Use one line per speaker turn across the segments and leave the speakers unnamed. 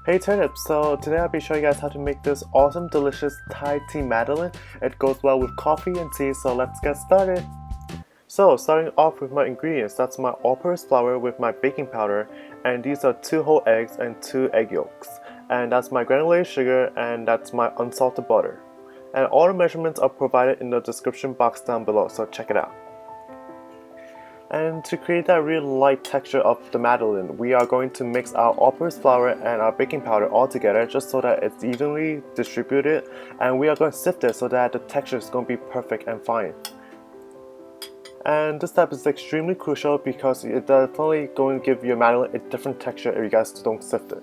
Hey Turnip, so today I'll be showing you guys how to make this awesome delicious Thai tea Madeleine. It goes well with coffee and tea, so let's get started. So starting off with my ingredients, that's my all-purpose flour with my baking powder, and these are 2 whole eggs and 2 egg yolks. And that's my granulated sugar, and that's my unsalted butter. And all the measurements are provided in the description box down below, so check it out. And to create that real light texture of the Madeleine, we are going to mix our all-purpose flour and our baking powder all together just so that it's evenly distributed, and we are going to sift it so that the texture is going to be perfect and fine. And this step is extremely crucial because it's definitely going to give your Madeleine a different texture if you guys don't sift it.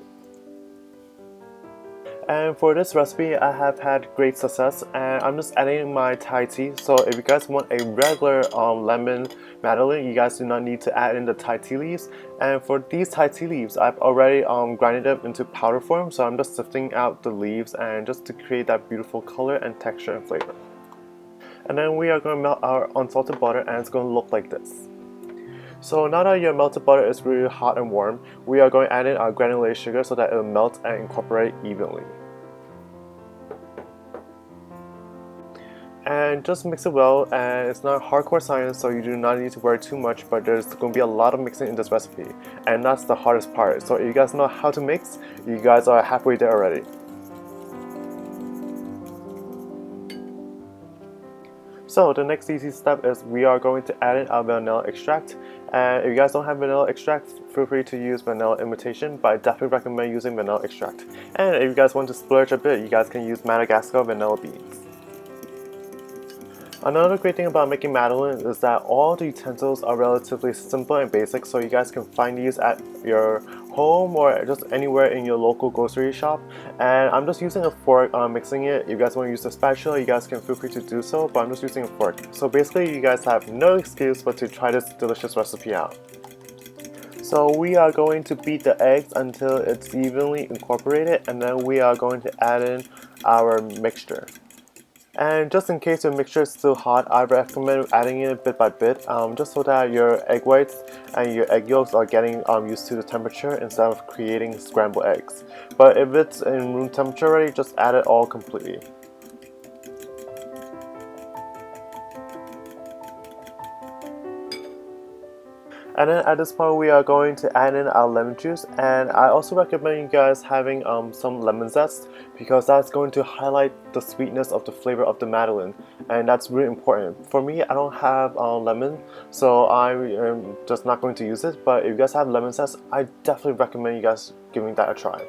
And for this recipe, I have had great success, and I'm just adding my Thai tea. So if you guys want a regular lemon Madeleine, you guys do not need to add in the Thai tea leaves. And for these Thai tea leaves, I've already grinded them into powder form, so I'm just sifting out the leaves and just to create that beautiful color and texture and flavor. And then we are going to melt our unsalted butter, and it's going to look like this. So now that your melted butter is really hot and warm, we are going to add in our granulated sugar so that it will melt and incorporate evenly. And just mix it well, and it's not hardcore science, so you do not need to worry too much, but there's going to be a lot of mixing in this recipe, and that's the hardest part. So if you guys know how to mix, you guys are halfway there already. So the next easy step is we are going to add in our vanilla extract, and if you guys don't have vanilla extract, feel free to use vanilla imitation, but I definitely recommend using vanilla extract. And if you guys want to splurge a bit, you guys can use Madagascar vanilla beans. Another great thing about making Madeleine is that all the utensils are relatively simple and basic, so you guys can find these at your home or just anywhere in your local grocery shop. And I'm just using a fork mixing it. If you guys want to use a spatula, you guys can feel free to do so, but I'm just using a fork. So basically you guys have no excuse but to try this delicious recipe out. So we are going to beat the eggs until it's evenly incorporated, and then we are going to add in our mixture. And just in case your mixture is still hot, I recommend adding it bit by bit, just so that your egg whites and your egg yolks are getting used to the temperature instead of creating scrambled eggs. But if it's in room temperature already, just add it all completely. And then at this point we are going to add in our lemon juice, and I also recommend you guys having some lemon zest because that's going to highlight the sweetness of the flavor of the Madeleine, and that's really important. For me, I don't have lemon, so I am just not going to use it, but if you guys have lemon zest, I definitely recommend you guys giving that a try.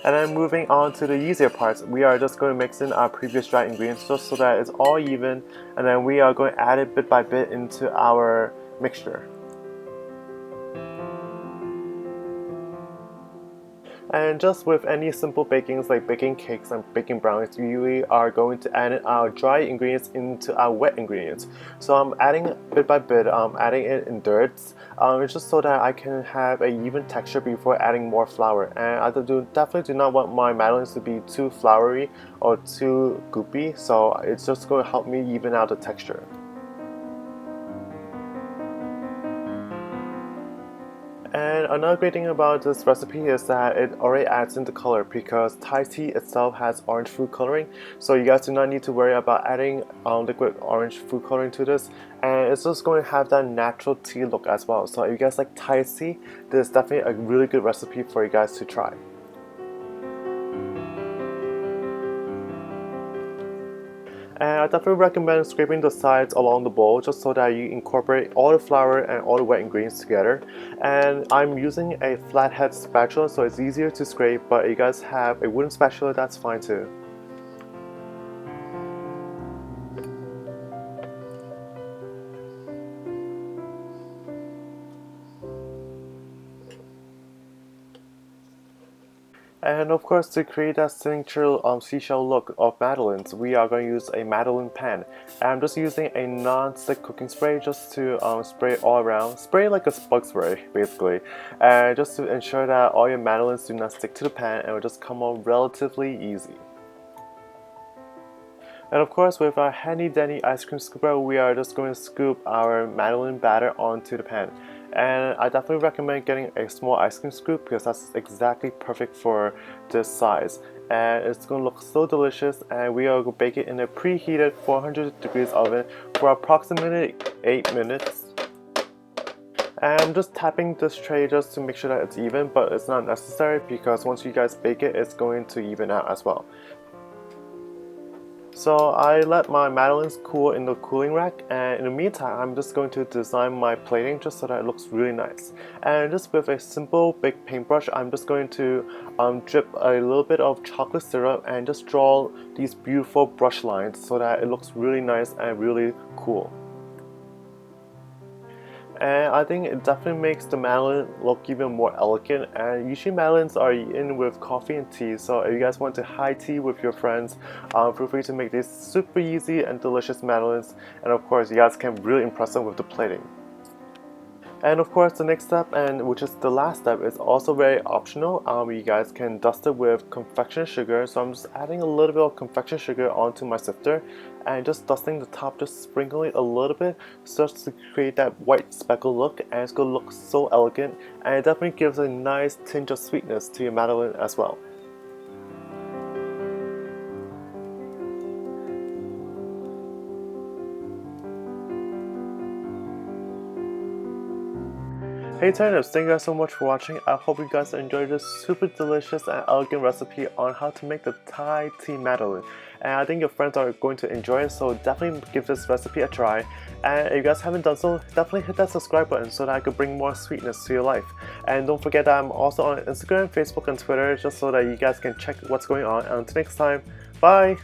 And then moving on to the easier parts, we are just going to mix in our previous dry ingredients just so that it's all even, and then we are going to add it bit by bit into our mixture. And just with any simple bakings like baking cakes and baking brownies, we are going to add in our dry ingredients into our wet ingredients. So I'm adding bit by bit, adding it in dirts, just so that I can have an even texture before adding more flour. And I definitely do not want my Madeleines to be too floury or too goopy, so it's just going to help me even out the texture. And another great thing about this recipe is that it already adds in the color because Thai tea itself has orange food coloring, so you guys do not need to worry about adding liquid orange food coloring to this, and it's just going to have that natural tea look as well. So if you guys like Thai tea, this is definitely a really good recipe for you guys to try. And I definitely recommend scraping the sides along the bowl just so that you incorporate all the flour and all the wet ingredients together. And I'm using a flathead spatula, so it's easier to scrape, but if you guys have a wooden spatula, that's fine too. And of course, to create that signature seashell look of Madeleine's, we are going to use a Madeleine pan. And I'm just using a non-stick cooking spray just to spray it all around. Spray like a bug spray, basically. And just to ensure that all your Madeleines do not stick to the pan and will just come out relatively easy. And of course, with our handy dandy ice cream scooper, we are just going to scoop our Madeleine batter onto the pan. And I definitely recommend getting a small ice cream scoop because that's exactly perfect for this size. And it's going to look so delicious, and we are going to bake it in a preheated 400 degrees oven for approximately 8 minutes. And I'm just tapping this tray just to make sure that it's even, but it's not necessary because once you guys bake it, it's going to even out as well. So I let my Madeleines cool in the cooling rack, and in the meantime I'm just going to design my plating just so that it looks really nice. And just with a simple big paintbrush, I'm just going to drip a little bit of chocolate syrup and just draw these beautiful brush lines so that it looks really nice and really cool. And I think it definitely makes the Madeleine look even more elegant. And usually Madeleines are eaten with coffee and tea, so if you guys want to high tea with your friends, feel free to make these super easy and delicious Madeleines. And of course, you guys can really impress them with the plating. And of course, the next step, and which is the last step, is also very optional. You guys can dust it with confection sugar. So I'm just adding a little bit of confection sugar onto my sifter and just dusting the top, just sprinkling it a little bit just to create that white speckle look, and it's going to look so elegant, and it definitely gives a nice tinge of sweetness to your Madeleine as well. Hey turnips, thank you guys so much for watching. I hope you guys enjoyed this super delicious and elegant recipe on how to make the Thai tea Madeleine. And I think your friends are going to enjoy it, so definitely give this recipe a try. And if you guys haven't done so, definitely hit that subscribe button so that I could bring more sweetness to your life. And don't forget that I'm also on Instagram, Facebook, and Twitter just so that you guys can check what's going on. And until next time, bye!